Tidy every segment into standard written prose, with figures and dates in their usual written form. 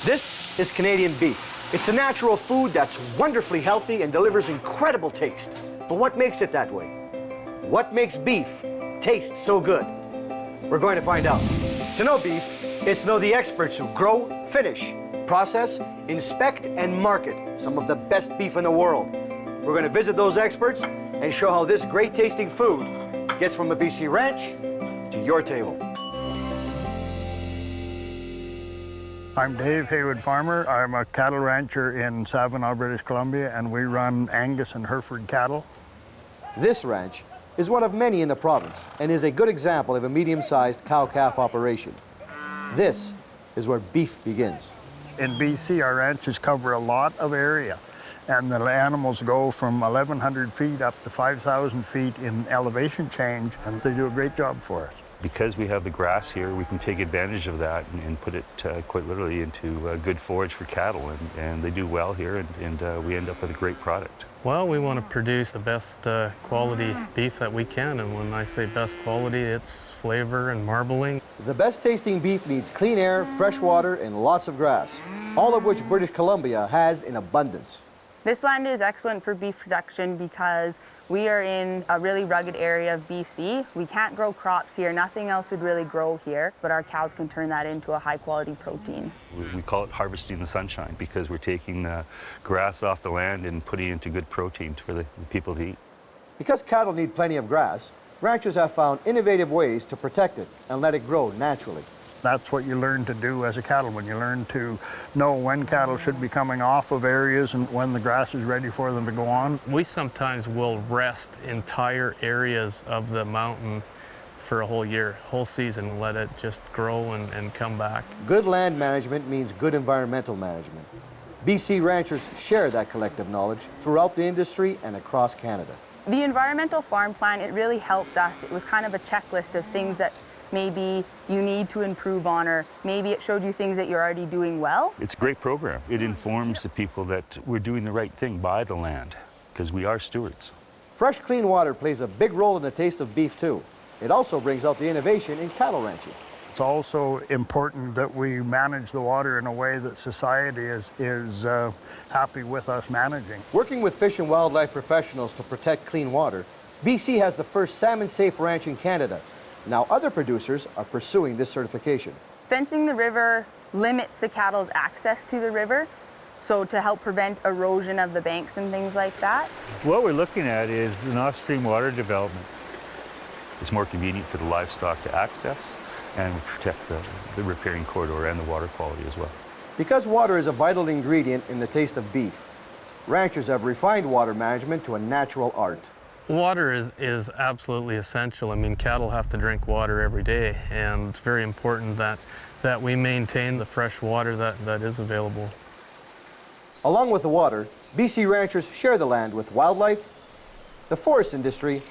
This is Canadian beef. It's a natural food that's wonderfully healthy and delivers incredible taste. But what makes it that way? What makes beef taste so good? We're going to find out. To know beef is to know the experts who grow, finish, process, inspect, and market some of the best beef in the world. We're going to visit those experts and show how this great tasting food gets from a BC ranch to your table. I'm Dave, Haywood farmer. I'm a cattle rancher in Savannah, British Columbia, and we run Angus and Hereford cattle. This ranch is one of many in the province and is a good example of a medium-sized cow-calf operation. This is where beef begins. In BC, our ranches cover a lot of area, and the animals go from 1,100 feet up to 5,000 feet in elevation change, and they do a great job for us. Because we have the grass here, we can take advantage of that and put it quite literally into good forage for cattle, and they do well here, and we end up with a great product. Well, we want to produce the best quality beef that we can, and when I say best quality, it's flavor and marbling. The best tasting beef needs clean air, fresh water, and lots of grass, all of which British Columbia has in abundance. This land is excellent for beef production because we are in a really rugged area of BC. We can't grow crops here. Nothing else would really grow here, but our cows can turn that into a high-quality protein. We call it harvesting the sunshine because we're taking the grass off the land and putting it into good protein for the people to eat. Because cattle need plenty of grass, ranchers have found innovative ways to protect it and let it grow naturally. That's what you learn to do as a cattleman. You learn to know when cattle should be coming off of areas and when the grass is ready for them to go on. We sometimes will rest entire areas of the mountain for a whole year, whole season, and let it just grow and come back. Good land management means good environmental management. BC ranchers share that collective knowledge throughout the industry and across Canada. The environmental farm plan, it really helped us. It was kind of a checklist of things that maybe you need to improve on, or maybe it showed you things that you're already doing well. It's a great program. It informs the people that we're doing the right thing by the land because we are stewards. Fresh, clean water plays a big role in the taste of beef, too. It also brings out the innovation in cattle ranching. It's also important that we manage the water in a way that society is happy with us managing. Working with fish and wildlife professionals to protect clean water, BC has the first salmon-safe ranch in Canada. Now other producers are pursuing this certification. Fencing the river limits the cattle's access to the river, so to help prevent erosion of the banks and things like that. What we're looking at is an off-stream water development. It's more convenient for the livestock to access, and we protect the riparian corridor and the water quality as well. Because water is a vital ingredient in the taste of beef, ranchers have refined water management to a natural art. Water is absolutely essential. I mean, cattle have to drink water every day, and it's very important that we maintain the fresh water that is available. Along with the water, BC ranchers share the land with wildlife, the forest industry,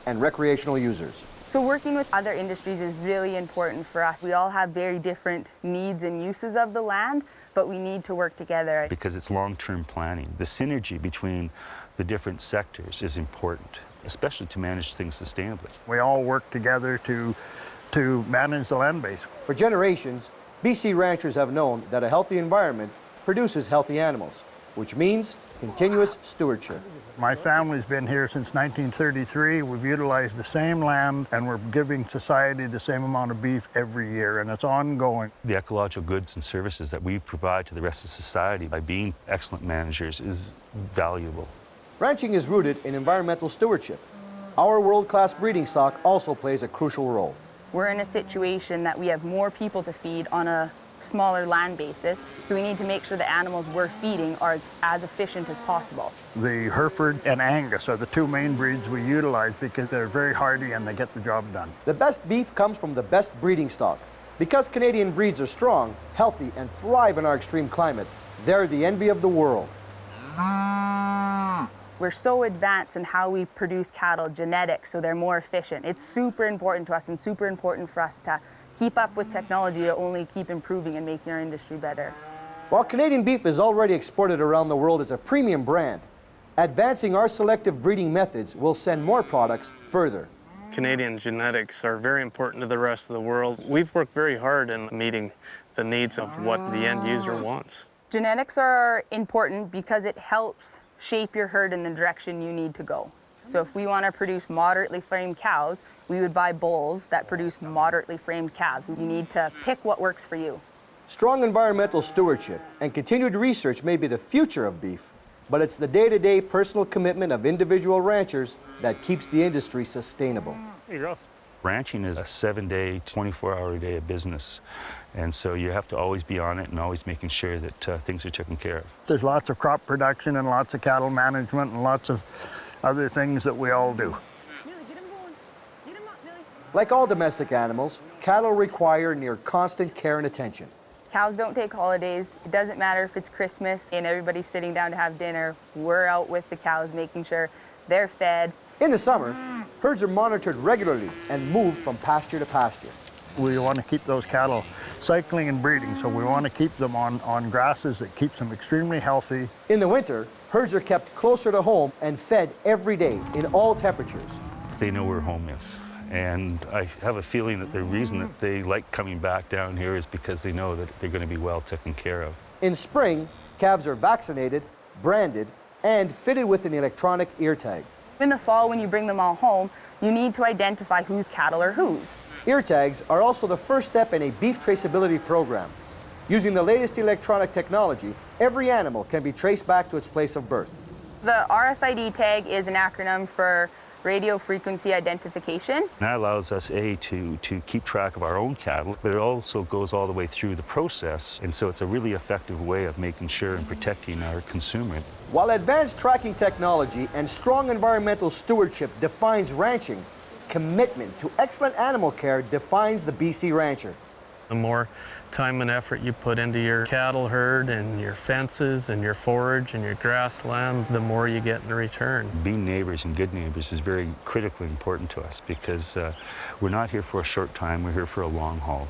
and recreational users. So working with other industries is really important for us. We all have very different needs and uses of the land, but we need to work together. Because it's long-term planning. The synergy between the different sectors is important, especially to manage things sustainably. We all work together to manage the land base. For generations, BC ranchers have known that a healthy environment produces healthy animals, which means continuous stewardship. My family's been here since 1933. We've utilized the same land, and we're giving society the same amount of beef every year, and it's ongoing. The ecological goods and services that we provide to the rest of society by being excellent managers is valuable. Ranching is rooted in environmental stewardship. Our world-class breeding stock also plays a crucial role. We're in a situation that we have more people to feed on a smaller land basis, so we need to make sure the animals we're feeding are as efficient as possible. The Hereford and Angus are the two main breeds we utilize because they're very hardy and they get the job done. The best beef comes from the best breeding stock. Because Canadian breeds are strong, healthy, and thrive in our extreme climate, they're the envy of the world. We're so advanced in how we produce cattle, genetics, so they're more efficient. It's super important to us and super important for us to keep up with technology to only keep improving and making our industry better. While Canadian beef is already exported around the world as a premium brand, advancing our selective breeding methods will send more products further. Canadian genetics are very important to the rest of the world. We've worked very hard in meeting the needs of what the end user wants. Genetics are important because it helps shape your herd in the direction you need to go. So if we want to produce moderately framed cows, we would buy bulls that produce moderately framed calves. You need to pick what works for you. Strong environmental stewardship and continued research may be the future of beef, but it's the day-to-day personal commitment of individual ranchers that keeps the industry sustainable. Hey, girls. Ranching is a 7-day, 24-hour-a-day business, and so you have to always be on it and always making sure that things are taken care of. There's lots of crop production and lots of cattle management and lots of other things that we all do. Like all domestic animals, cattle require near constant care and attention. Cows don't take holidays. It doesn't matter if it's Christmas and everybody's sitting down to have dinner. We're out with the cows making sure they're fed. In the summer, herds are monitored regularly and moved from pasture to pasture. We want to keep those cattle cycling and breeding, so we want to keep them on grasses that keeps them extremely healthy. In the winter, herds are kept closer to home and fed every day in all temperatures. They know where home is. And I have a feeling that the reason that they like coming back down here is because they know that they're going to be well taken care of. In spring, calves are vaccinated, branded, and fitted with an electronic ear tag. In the fall, when you bring them all home, you need to identify whose cattle are whose. Ear tags are also the first step in a beef traceability program. Using the latest electronic technology, every animal can be traced back to its place of birth. The RFID tag is an acronym for radio frequency identification. And that allows us, to keep track of our own cattle, but it also goes all the way through the process, and so it's a really effective way of making sure and protecting our consumer. While advanced tracking technology and strong environmental stewardship defines ranching, commitment to excellent animal care defines the BC rancher. The more time and effort you put into your cattle herd and your fences and your forage and your grassland, the more you get in return. Being neighbors and good neighbors is very critically important to us because we're not here for a short time, we're here for a long haul.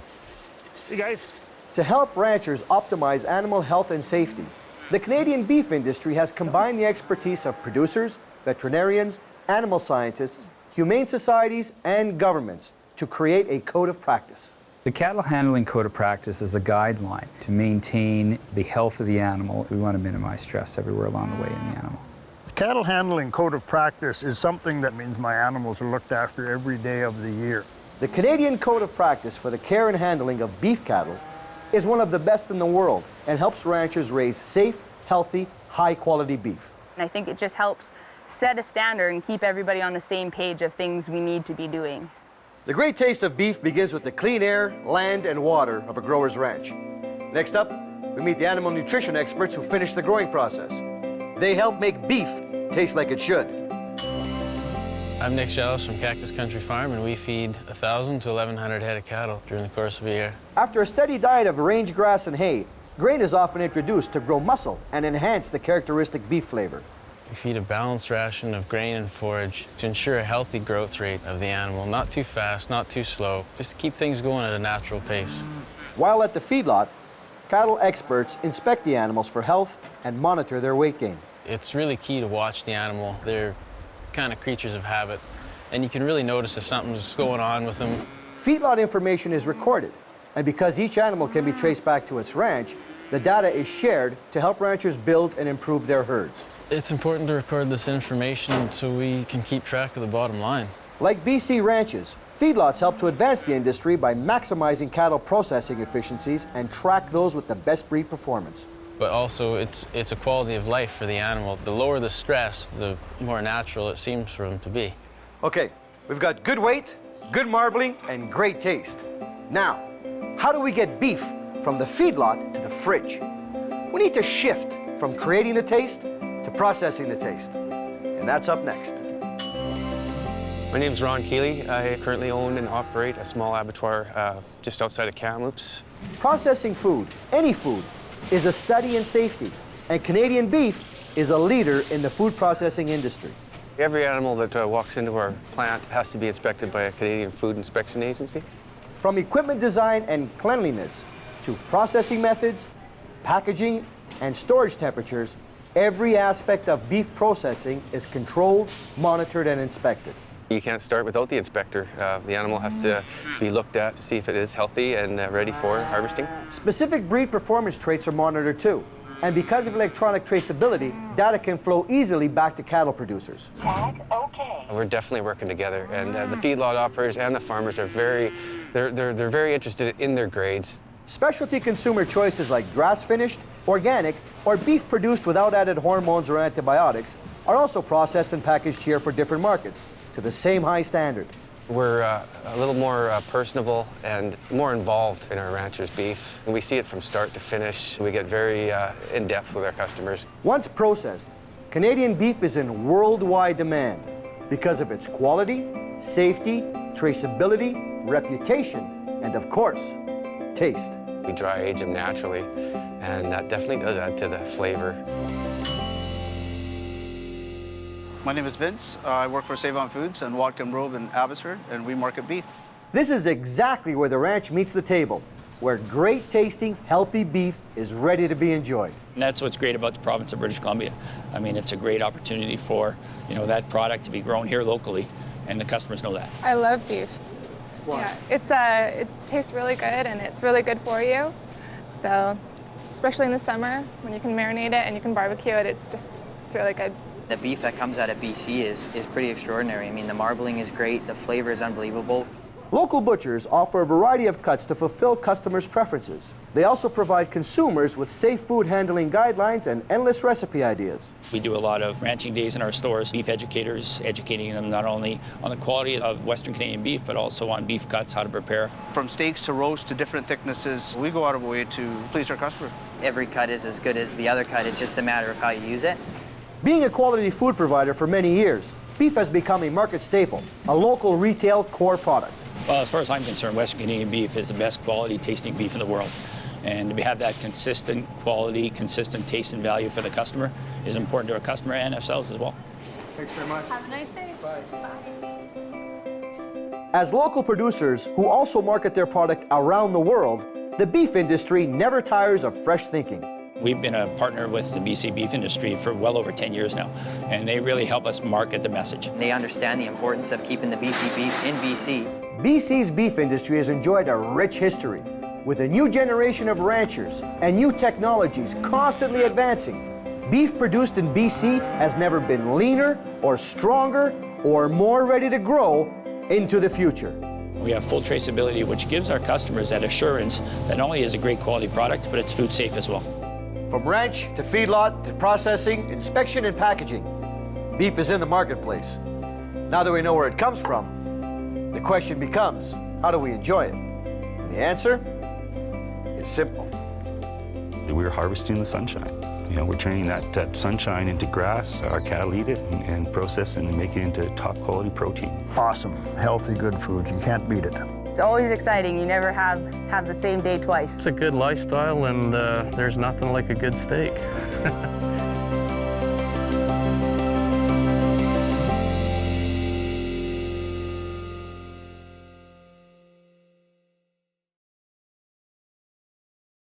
Hey, guys. To help ranchers optimize animal health and safety, the Canadian beef industry has combined the expertise of producers, veterinarians, animal scientists, humane societies, and governments to create a code of practice. The Cattle Handling Code of Practice is a guideline to maintain the health of the animal. We want to minimize stress everywhere along the way in the animal. The Cattle Handling Code of Practice is something that means my animals are looked after every day of the year. The Canadian Code of Practice for the care and handling of beef cattle is one of the best in the world and helps ranchers raise safe, healthy, high-quality beef. And I think it just helps set a standard and keep everybody on the same page of things we need to be doing. The great taste of beef begins with the clean air, land, and water of a grower's ranch. Next up, we meet the animal nutrition experts who finish the growing process. They help make beef taste like it should. I'm Nick Shallis from Cactus Country Farm, and we feed 1,000 to 1,100 head of cattle during the course of a year. After a steady diet of range grass and hay, grain is often introduced to grow muscle and enhance the characteristic beef flavor. We feed a balanced ration of grain and forage to ensure a healthy growth rate of the animal, not too fast, not too slow, just to keep things going at a natural pace. While at the feedlot, cattle experts inspect the animals for health and monitor their weight gain. It's really key to watch the animal. They're kind of creatures of habit, and you can really notice if something's going on with them. Feedlot information is recorded, and because each animal can be traced back to its ranch, the data is shared to help ranchers build and improve their herds. It's important to record this information so we can keep track of the bottom line. Like BC ranches, feedlots help to advance the industry by maximizing cattle processing efficiencies and track those with the best breed performance. But also, it's a quality of life for the animal. The lower the stress, the more natural it seems for them to be. Okay, we've got good weight, good marbling, and great taste. Now, how do we get beef from the feedlot to the fridge? We need to shift from creating the taste to processing the taste. And that's up next. My name's Ron Keeley. I currently own and operate a small abattoir just outside of Kamloops. Processing food, any food, is a study in safety, and Canadian beef is a leader in the food processing industry. Every animal that walks into our plant has to be inspected by a Canadian Food Inspection Agency. From equipment design and cleanliness to processing methods, packaging, and storage temperatures, every aspect of beef processing is controlled, monitored, and inspected. You can't start without the inspector. The animal has to be looked at to see if it is healthy and ready for harvesting. Specific breed performance traits are monitored too. And because of electronic traceability, data can flow easily back to cattle producers. Okay. We're definitely working together, and the feedlot operators and the farmers are very interested in their grades. Specialty consumer choices like grass-finished, organic, or beef produced without added hormones or antibiotics are also processed and packaged here for different markets to the same high standard. We're a little more personable and more involved in our ranchers' beef. And we see it from start to finish. We get very in-depth with our customers. Once processed, Canadian beef is in worldwide demand because of its quality, safety, traceability, reputation, and of course, taste. We dry age them naturally, and that definitely does add to the flavor. My name is Vince. I work for Save On Foods and Watkin Road in Abbotsford, and we market beef. This is exactly where the ranch meets the table, where great tasting, healthy beef is ready to be enjoyed. And that's what's great about the province of British Columbia. I mean, it's a great opportunity for, that product to be grown here locally, and the customers know that. I love beef. Why? Yeah, it tastes really good, and it's really good for you. So, especially in the summer, when you can marinate it and you can barbecue it, it's really good. The beef that comes out of BC is pretty extraordinary. I mean, the marbling is great, the flavor is unbelievable. Local butchers offer a variety of cuts to fulfill customers' preferences. They also provide consumers with safe food handling guidelines and endless recipe ideas. We do a lot of ranching days in our stores, beef educators, educating them not only on the quality of Western Canadian beef, but also on beef cuts, how to prepare. From steaks to roast to different thicknesses, we go out of our way to please our customer. Every cut is as good as the other cut. It's just a matter of how you use it. Being a quality food provider for many years, beef has become a market staple, a local retail core product. Well, as far as I'm concerned, Western Canadian beef is the best quality tasting beef in the world. And to have that consistent quality, consistent taste and value for the customer is important to our customer and ourselves as well. Thanks very much. Have a nice day. Bye. As local producers who also market their product around the world, the beef industry never tires of fresh thinking. We've been a partner with the BC beef industry for well over 10 years now, and they really help us market the message. They understand the importance of keeping the BC beef in BC. BC's beef industry has enjoyed a rich history, with a new generation of ranchers and new technologies constantly advancing. Beef produced in BC has never been leaner or stronger or more ready to grow into the future. We have full traceability, which gives our customers that assurance that not only is a great quality product, but it's food safe as well. From ranch to feedlot to processing, inspection, and packaging, beef is in the marketplace. Now that we know where it comes from, the question becomes, how do we enjoy it? And the answer is simple. We're harvesting the sunshine. We're turning that sunshine into grass. Our cattle eat it and process it and make it into top quality protein. Awesome, healthy, good food. You can't beat it. It's always exciting. You never have the same day twice. It's a good lifestyle, and there's nothing like a good steak.